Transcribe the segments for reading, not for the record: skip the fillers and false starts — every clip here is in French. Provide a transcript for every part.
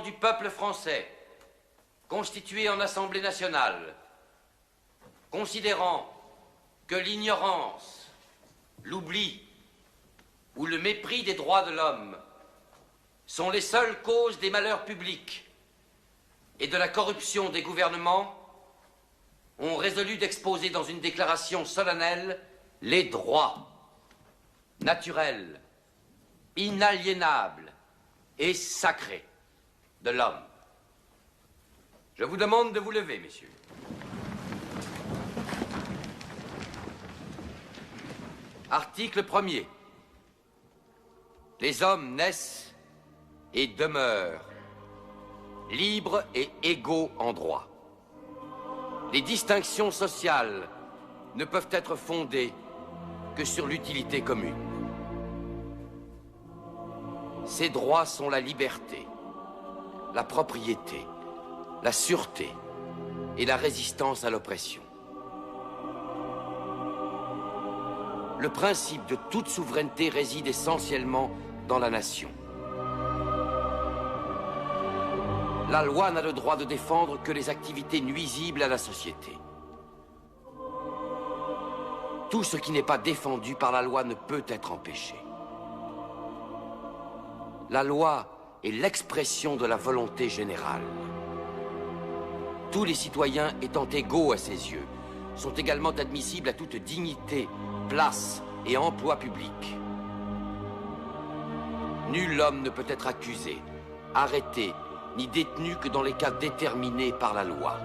Du peuple français, constitué en Assemblée nationale, considérant que l'ignorance, l'oubli ou le mépris des droits de l'homme sont les seules causes des malheurs publics et de la corruption des gouvernements, ont résolu d'exposer dans une déclaration solennelle les droits naturels, inaliénables et sacrés de l'homme. Je vous demande de vous lever, messieurs. Article 1er. Les hommes naissent et demeurent libres et égaux en droit. Les distinctions sociales ne peuvent être fondées que sur l'utilité commune. Ces droits sont la liberté, la propriété, la sûreté et la résistance à l'oppression. Le principe de toute souveraineté réside essentiellement dans la nation. La loi n'a le droit de défendre que les activités nuisibles à la société. Tout ce qui n'est pas défendu par la loi ne peut être empêché. La loi est l'expression de la volonté générale. Tous les citoyens étant égaux à ses yeux, sont également admissibles à toute dignité, place et emploi public. Nul homme ne peut être accusé, arrêté, ni détenu que dans les cas déterminés par la loi.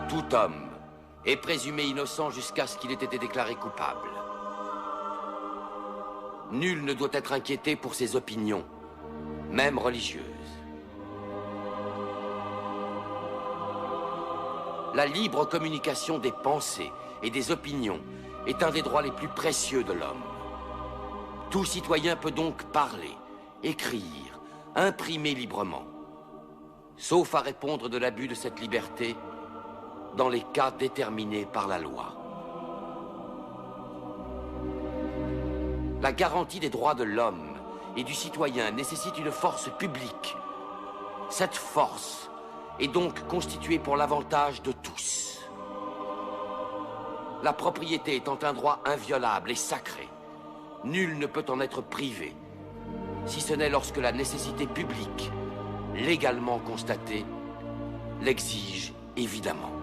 Tout homme est présumé innocent jusqu'à ce qu'il ait été déclaré coupable. Nul ne doit être inquiété pour ses opinions, même religieuses. La libre communication des pensées et des opinions est un des droits les plus précieux de l'homme. Tout citoyen peut donc parler, écrire, imprimer librement, sauf à répondre de l'abus de cette liberté dans les cas déterminés par la loi. La garantie des droits de l'homme et du citoyen nécessite une force publique. Cette force est donc constituée pour l'avantage de tous. La propriété étant un droit inviolable et sacré, nul ne peut en être privé, si ce n'est lorsque la nécessité publique, légalement constatée, l'exige évidemment.